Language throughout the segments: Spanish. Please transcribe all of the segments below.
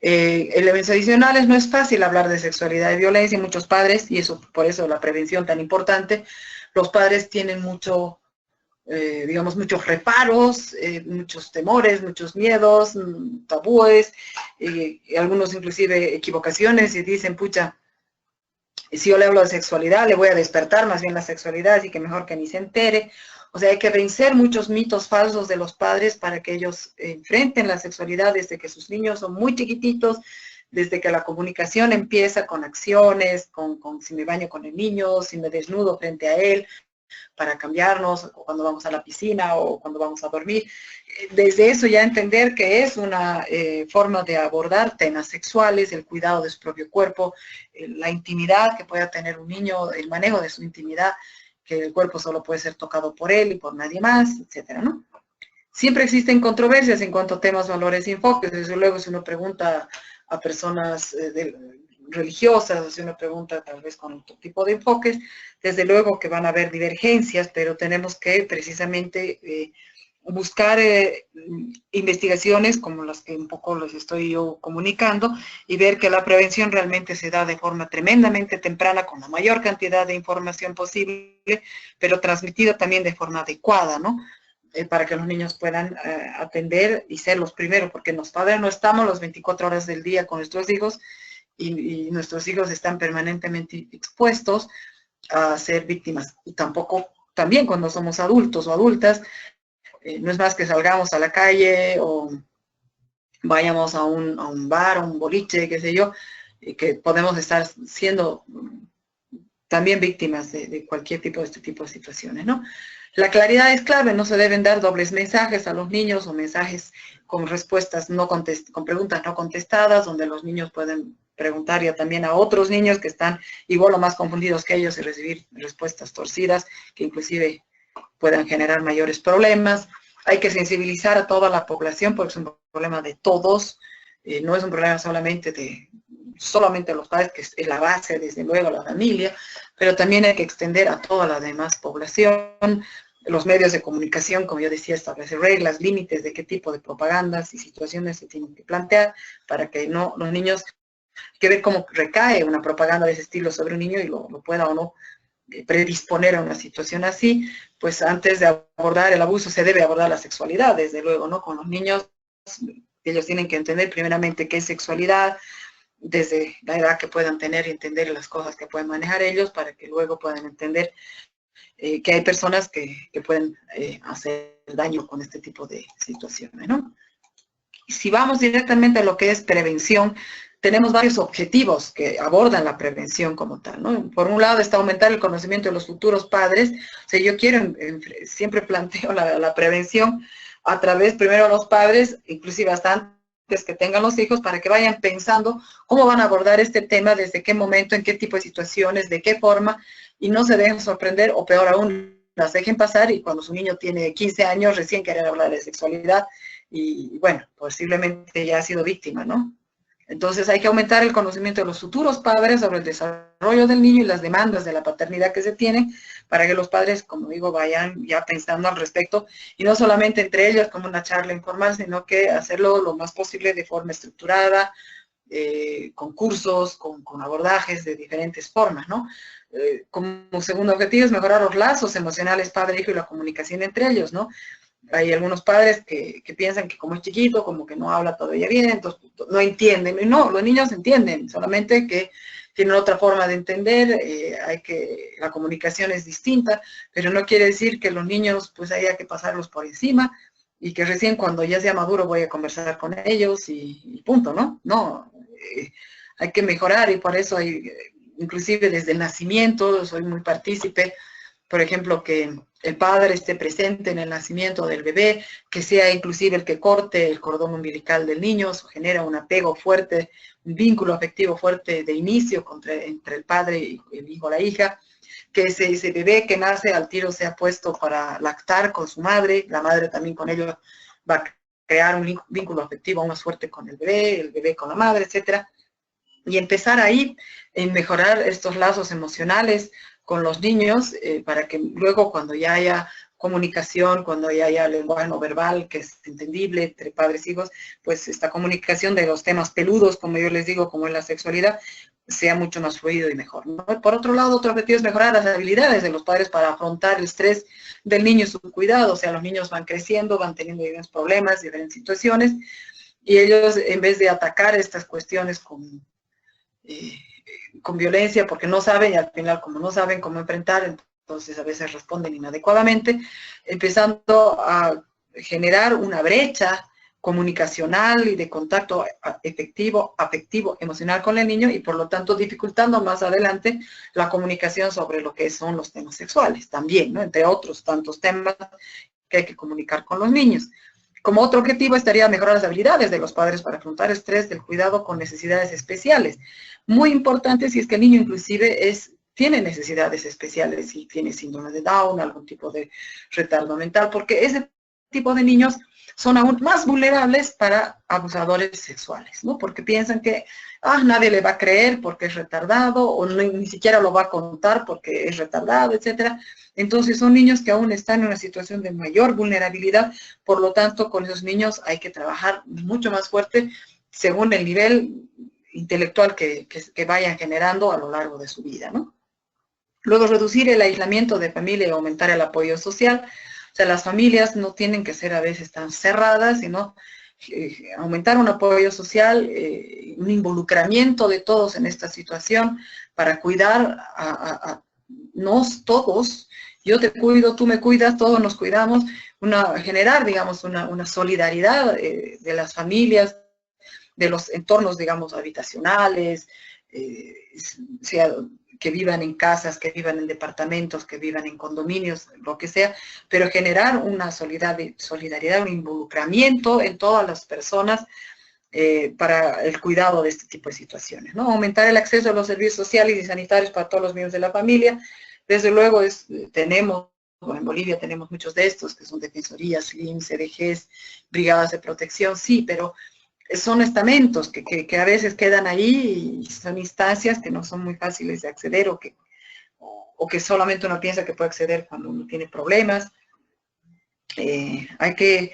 Elementos adicionales, no es fácil hablar de sexualidad y violencia, y muchos padres, y eso por eso la prevención tan importante, los padres tienen digamos, muchos reparos, muchos temores, muchos miedos, tabúes, algunos inclusive equivocaciones, y dicen, pucha, si yo le hablo de sexualidad, le voy a despertar más bien la sexualidad, así que mejor que ni se entere. O sea, hay que vencer muchos mitos falsos de los padres para que ellos enfrenten la sexualidad desde que sus niños son muy chiquititos, desde que la comunicación empieza con acciones, con si me baño con el niño, si me desnudo frente a él, para cambiarnos, o cuando vamos a la piscina o cuando vamos a dormir. Desde eso ya entender que es una forma de abordar temas sexuales, el cuidado de su propio cuerpo, la intimidad que pueda tener un niño, el manejo de su intimidad, que el cuerpo solo puede ser tocado por él y por nadie más, etcétera, ¿no? Siempre existen controversias en cuanto a temas, valores y enfoques. Desde luego, si uno pregunta a personas religiosas, si uno pregunta tal vez con otro tipo de enfoques, desde luego que van a haber divergencias, pero tenemos que precisamente buscar investigaciones como las que un poco les estoy yo comunicando y ver que la prevención realmente se da de forma tremendamente temprana con la mayor cantidad de información posible, pero transmitida también de forma adecuada, ¿no? Para que los niños puedan atender y ser los primeros, porque los padres no estamos las 24 horas del día con nuestros hijos y nuestros hijos están permanentemente expuestos a ser víctimas. Y tampoco, también cuando somos adultos o adultas, no es más que salgamos a la calle o vayamos a un bar, a un boliche, qué sé yo, que podemos estar siendo también víctimas de cualquier tipo de este tipo de situaciones, ¿no? La claridad es clave, no se deben dar dobles mensajes a los niños o mensajes con respuestas con preguntas no contestadas, donde los niños pueden preguntar ya también a otros niños que están igual o más confundidos que ellos y recibir respuestas torcidas que inclusive puedan generar mayores problemas. Hay que sensibilizar a toda la población porque es un problema de todos, no es un problema solamente de los padres, que es la base, desde luego, la familia, pero también hay que extender a toda la demás población. Los medios de comunicación, como yo decía, establecer reglas, límites de qué tipo de propagandas y situaciones se tienen que plantear para que no los niños, hay que ver cómo recae una propaganda de ese estilo sobre un niño y lo pueda o no predisponer a una situación así. Pues antes de abordar el abuso se debe abordar la sexualidad, desde luego, ¿no? Con los niños, ellos tienen que entender primeramente qué es sexualidad, desde la edad que puedan tener y entender las cosas que pueden manejar ellos, para que luego puedan entender que hay personas que pueden hacer daño con este tipo de situaciones, ¿no? Si vamos directamente a lo que es prevención, tenemos varios objetivos que abordan la prevención como tal, ¿no? Por un lado está aumentar el conocimiento de los futuros padres. O sea, yo quiero, siempre planteo la prevención a través, primero a los padres, inclusive hasta antes que tengan los hijos, para que vayan pensando cómo van a abordar este tema, desde qué momento, en qué tipo de situaciones, de qué forma, y no se dejen sorprender, o peor aún, las dejen pasar y cuando su niño tiene 15 años recién querer hablar de sexualidad y bueno, posiblemente ya ha sido víctima, ¿no? Entonces hay que aumentar el conocimiento de los futuros padres sobre el desarrollo del niño y las demandas de la paternidad que se tienen para que los padres, como digo, vayan ya pensando al respecto y no solamente entre ellos como una charla informal, sino que hacerlo lo más posible de forma estructurada, con cursos, con abordajes de diferentes formas, ¿no? Como segundo objetivo es mejorar los lazos emocionales padre-hijo y la comunicación entre ellos, ¿no? Hay algunos padres que piensan que como es chiquito, como que no habla todavía bien, entonces no entienden. Y no, los niños entienden, solamente que tienen otra forma de entender, la comunicación es distinta, pero no quiere decir que los niños pues haya que pasarlos por encima y que recién cuando ya sea maduro voy a conversar con ellos y punto, ¿no? No, hay que mejorar y por eso hay, inclusive desde el nacimiento, soy muy partícipe, por ejemplo, que el padre esté presente en el nacimiento del bebé, que sea inclusive el que corte el cordón umbilical del niño, eso genera un apego fuerte, un vínculo afectivo fuerte de inicio entre el padre y el hijo o la hija, que ese bebé que nace al tiro sea puesto para lactar con su madre, la madre también con ello va a crear un vínculo afectivo más fuerte con el bebé con la madre, etcétera, y empezar ahí en mejorar estos lazos emocionales con los niños, para que luego cuando ya haya comunicación, cuando ya haya lenguaje no verbal que es entendible entre padres e hijos, pues esta comunicación de los temas peludos, como yo les digo, como es la sexualidad, sea mucho más fluido y mejor, ¿no? Por otro lado, otro objetivo es mejorar las habilidades de los padres para afrontar el estrés del niño y su cuidado. O sea, los niños van creciendo, van teniendo diferentes problemas, diferentes situaciones, y ellos, en vez de atacar estas cuestiones con violencia, porque no saben, y al final como no saben cómo enfrentar, entonces a veces responden inadecuadamente, empezando a generar una brecha comunicacional y de contacto efectivo, afectivo, emocional con el niño, y por lo tanto dificultando más adelante la comunicación sobre lo que son los temas sexuales también, ¿no? Entre otros tantos temas que hay que comunicar con los niños. Como otro objetivo estaría mejorar las habilidades de los padres para afrontar estrés del cuidado con necesidades especiales. Muy importante si es que el niño inclusive tiene necesidades especiales, si tiene síndrome de Down, algún tipo de retardo mental, porque ese tipo de niños son aún más vulnerables para abusadores sexuales, ¿no? Porque piensan que nadie le va a creer porque es retardado, o ni siquiera lo va a contar porque es retardado, etcétera. Entonces son niños que aún están en una situación de mayor vulnerabilidad, por lo tanto con esos niños hay que trabajar mucho más fuerte según el nivel intelectual que vayan generando a lo largo de su vida, ¿no? Luego, reducir el aislamiento de familia y aumentar el apoyo social. O sea, las familias no tienen que ser a veces tan cerradas, sino aumentar un apoyo social, un involucramiento de todos en esta situación para cuidar a nos todos. Yo te cuido, tú me cuidas, todos nos cuidamos. Generar, digamos, una solidaridad de las familias, de los entornos, digamos, habitacionales, sea que vivan en casas, que vivan en departamentos, que vivan en condominios, lo que sea, pero generar una solidaridad, un involucramiento en todas las personas para el cuidado de este tipo de situaciones, ¿no? Aumentar el acceso a los servicios sociales y sanitarios para todos los miembros de la familia. Desde luego en Bolivia tenemos muchos de estos, que son defensorías, LIMS, CDGs, brigadas de protección, sí, pero son estamentos que a veces quedan ahí y son instancias que no son muy fáciles de acceder o que solamente uno piensa que puede acceder cuando uno tiene problemas. Hay que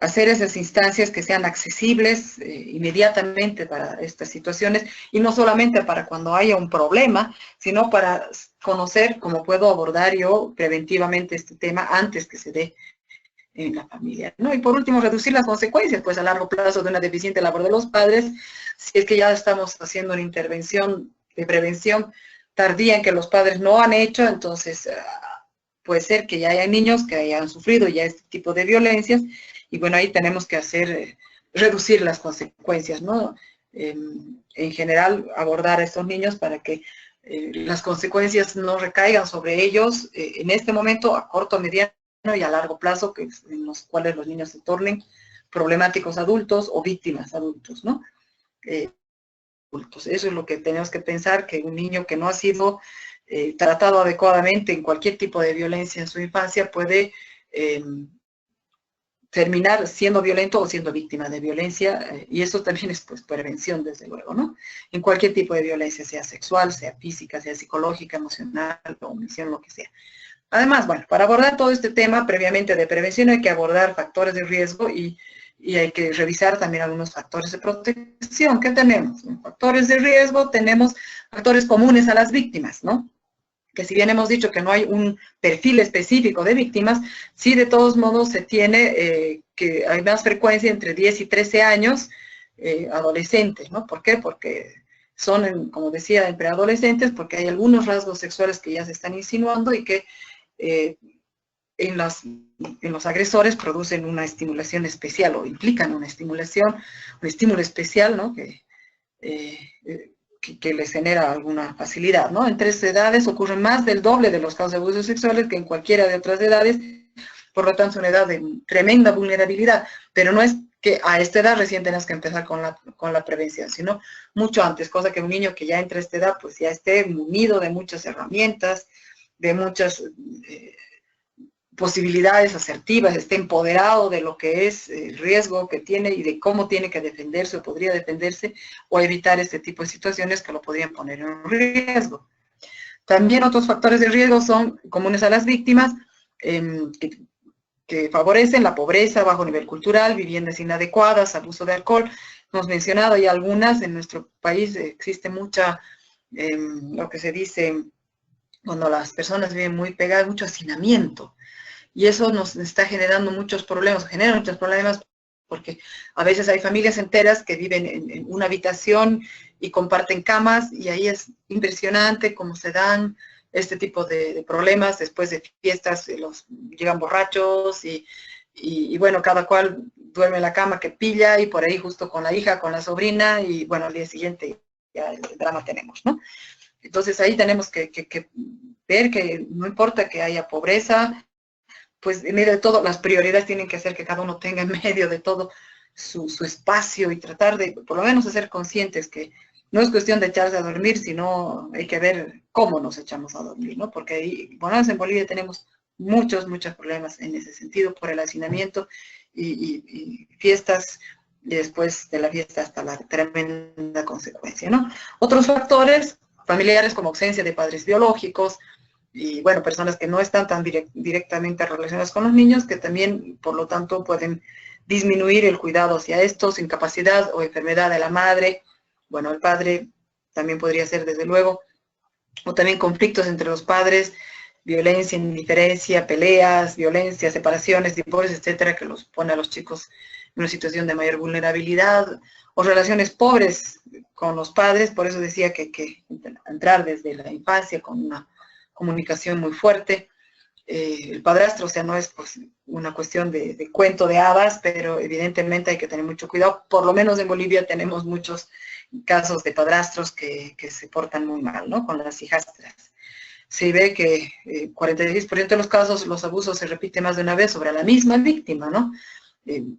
hacer esas instancias que sean accesibles inmediatamente para estas situaciones, y no solamente para cuando haya un problema, sino para conocer cómo puedo abordar yo preventivamente este tema antes que se dé en la familia, ¿no? Y por último, reducir las consecuencias, pues a largo plazo, de una deficiente labor de los padres, si es que ya estamos haciendo una intervención de prevención tardía en que los padres no han hecho, entonces puede ser que ya haya niños que hayan sufrido ya este tipo de violencias, y bueno, ahí tenemos que reducir las consecuencias, ¿no? En general, abordar a estos niños para que las consecuencias no recaigan sobre ellos en este momento, a corto, mediano y a largo plazo, en los cuales los niños se tornen problemáticos adultos o víctimas adultos, ¿no? Adultos. Eso es lo que tenemos que pensar, que un niño que no ha sido tratado adecuadamente en cualquier tipo de violencia en su infancia puede terminar siendo violento o siendo víctima de violencia, y eso también es pues prevención, desde luego, ¿no? En cualquier tipo de violencia, sea sexual, sea física, sea psicológica, emocional, omisión, lo que sea. Además, bueno, para abordar todo este tema previamente de prevención hay que abordar factores de riesgo y hay que revisar también algunos factores de protección. ¿Qué tenemos? En factores de riesgo tenemos factores comunes a las víctimas, ¿no? Que si bien hemos dicho que no hay un perfil específico de víctimas, sí de todos modos se tiene que hay más frecuencia entre 10 y 13 años adolescentes, ¿no? ¿Por qué? Porque son, como decía, en preadolescentes, porque hay algunos rasgos sexuales que ya se están insinuando y que en los agresores producen una estimulación especial o implican una estimulación, un estímulo especial, ¿no? Que les genera alguna facilidad, ¿no? En 3 edades ocurren más del doble de los casos de abusos sexuales que en cualquiera de otras edades, por lo tanto es una edad de tremenda vulnerabilidad, pero no es que a esta edad recién tengas que empezar con la prevención, sino mucho antes, cosa que un niño que ya entra a esta edad pues ya esté munido de muchas herramientas, de muchas posibilidades asertivas, esté empoderado de lo que es el riesgo que tiene y de cómo tiene que defenderse o podría defenderse o evitar este tipo de situaciones que lo podrían poner en riesgo. También otros factores de riesgo son comunes a las víctimas, que favorecen la pobreza, bajo nivel cultural, viviendas inadecuadas, abuso de alcohol. Hemos mencionado ya algunas. En nuestro país existe mucha, lo que se dice, cuando las personas viven muy pegadas, mucho hacinamiento. Y eso nos está generando muchos problemas, genera muchos problemas, porque a veces hay familias enteras que viven en una habitación y comparten camas, y ahí es impresionante cómo se dan este tipo de problemas. Después de fiestas llegan borrachos y bueno, cada cual duerme en la cama que pilla, y por ahí justo con la hija, con la sobrina, y bueno, al día siguiente ya el drama tenemos, ¿no? Entonces ahí tenemos que ver que no importa que haya pobreza, pues en medio de todo, las prioridades tienen que hacer que cada uno tenga en medio de todo su espacio, y tratar de, por lo menos, de ser conscientes que no es cuestión de echarse a dormir, sino hay que ver cómo nos echamos a dormir, ¿no? Porque ahí, bueno, en Bolivia tenemos muchos problemas en ese sentido, por el hacinamiento y fiestas, y después de la fiesta hasta la tremenda consecuencia, ¿no? Otros factores familiares, como ausencia de padres biológicos, y bueno, personas que no están tan directamente relacionadas con los niños, que también, por lo tanto, pueden disminuir el cuidado hacia estos, incapacidad o enfermedad de la madre. Bueno, el padre también podría ser, desde luego, o también conflictos entre los padres, violencia, indiferencia, peleas, violencia, separaciones, divorcios, etcétera, que los pone a los chicos en una situación de mayor vulnerabilidad, o relaciones pobres con los padres. Por eso decía que hay que entrar desde la infancia con una comunicación muy fuerte. El padrastro, o sea, no es pues una cuestión de cuento de hadas, pero evidentemente hay que tener mucho cuidado. Por lo menos en Bolivia tenemos muchos casos de padrastros que se portan muy mal, ¿no? Con las hijastras. Se ve que 46% de los casos, los abusos se repiten más de una vez sobre la misma víctima, ¿no?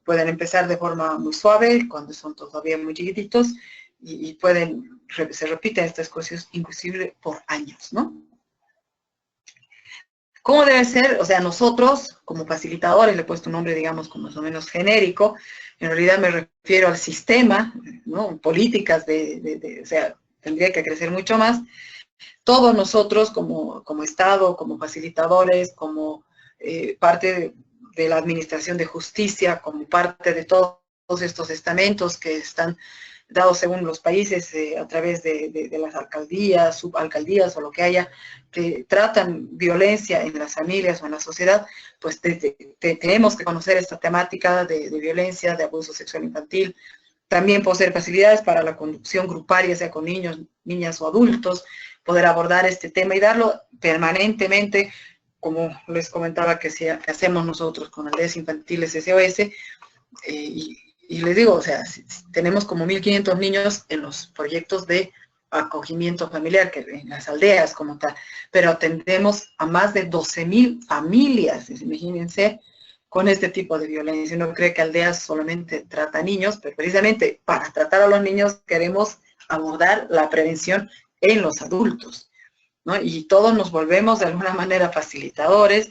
Pueden empezar de forma muy suave, cuando son todavía muy chiquititos, y se repiten estas cosas inclusive por años, ¿no? ¿Cómo debe ser? O sea, nosotros, como facilitadores, le he puesto un nombre, digamos, como más o menos genérico. En realidad me refiero al sistema, ¿no? Políticas o sea, tendría que crecer mucho más. Todos nosotros, como Estado, como facilitadores, como parte de la administración de justicia, como parte de todos estos estamentos que están dados según los países, a través de las alcaldías, subalcaldías o lo que haya, que tratan violencia en las familias o en la sociedad, pues tenemos que conocer esta temática de violencia, de abuso sexual infantil. También poseer facilidades para la conducción grupal, ya sea con niños, niñas o adultos, poder abordar este tema y darlo permanentemente, como les comentaba que hacemos nosotros con Aldeas Infantiles SOS, y les digo, o sea, tenemos como 1.500 niños en los proyectos de acogimiento familiar, que en las aldeas como tal, pero atendemos a más de 12.000 familias, imagínense, con este tipo de violencia. Uno cree que Aldeas solamente trata a niños, pero precisamente para tratar a los niños queremos abordar la prevención en los adultos, ¿no? Y todos nos volvemos de alguna manera facilitadores,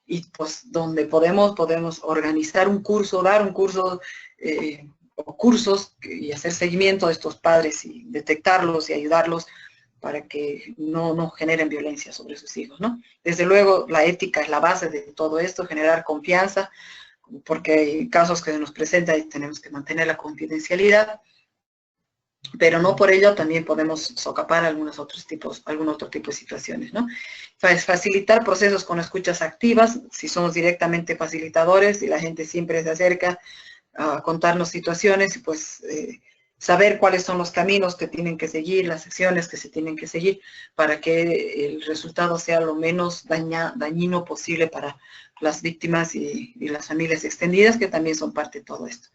y pues donde podemos organizar un curso, dar un curso, o cursos, y hacer seguimiento de estos padres y detectarlos y ayudarlos para que no generen violencia sobre sus hijos, ¿no? Desde luego, la ética es la base de todo esto, generar confianza, porque hay casos que se nos presentan y tenemos que mantener la confidencialidad, pero no por ello también podemos socapar algún otro tipo de situaciones, ¿no? Facilitar procesos con escuchas activas, si somos directamente facilitadores y la gente siempre se acerca a contarnos situaciones, y pues saber cuáles son los caminos que tienen que seguir, las acciones que se tienen que seguir, para que el resultado sea lo menos dañino posible para las víctimas y las familias extendidas, que también son parte de todo esto.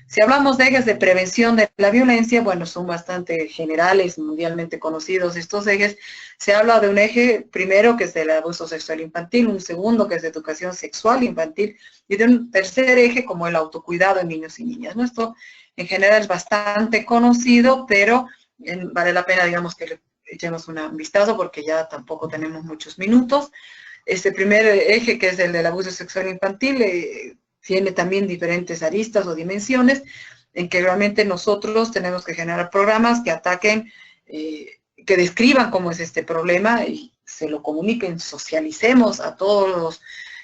Si hablamos de ejes de prevención de la violencia, bueno, son bastante generales, mundialmente conocidos estos ejes. Se habla de un eje primero, que es el abuso sexual infantil, un segundo, que es de educación sexual infantil, y de un tercer eje como el autocuidado en niños y niñas, ¿no? Esto en general es bastante conocido, pero vale la pena, digamos, que le echemos un vistazo, porque ya tampoco tenemos muchos minutos. Este primer eje, que es el del abuso sexual infantil, tiene también diferentes aristas o dimensiones, en que realmente nosotros tenemos que generar programas que ataquen, que describan cómo es este problema y se lo comuniquen, socialicemos a todos los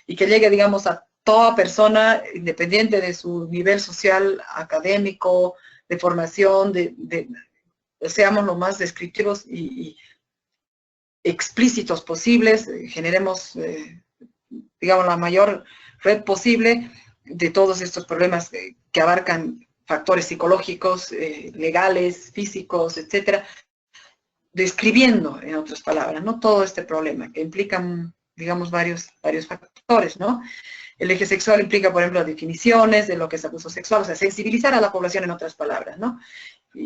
y que llegue, digamos, a toda persona, independiente de su nivel social, académico, de formación, seamos lo más descriptivos y explícitos posibles, generemos, digamos, la mayor red posible de todos estos problemas que abarcan factores psicológicos, legales, físicos, etcétera, describiendo, en otras palabras, ¿no? Todo este problema que implican, digamos, varios factores, ¿no? El eje sexual implica, por ejemplo, definiciones de lo que es abuso sexual, o sea, sensibilizar a la población, en otras palabras, ¿no?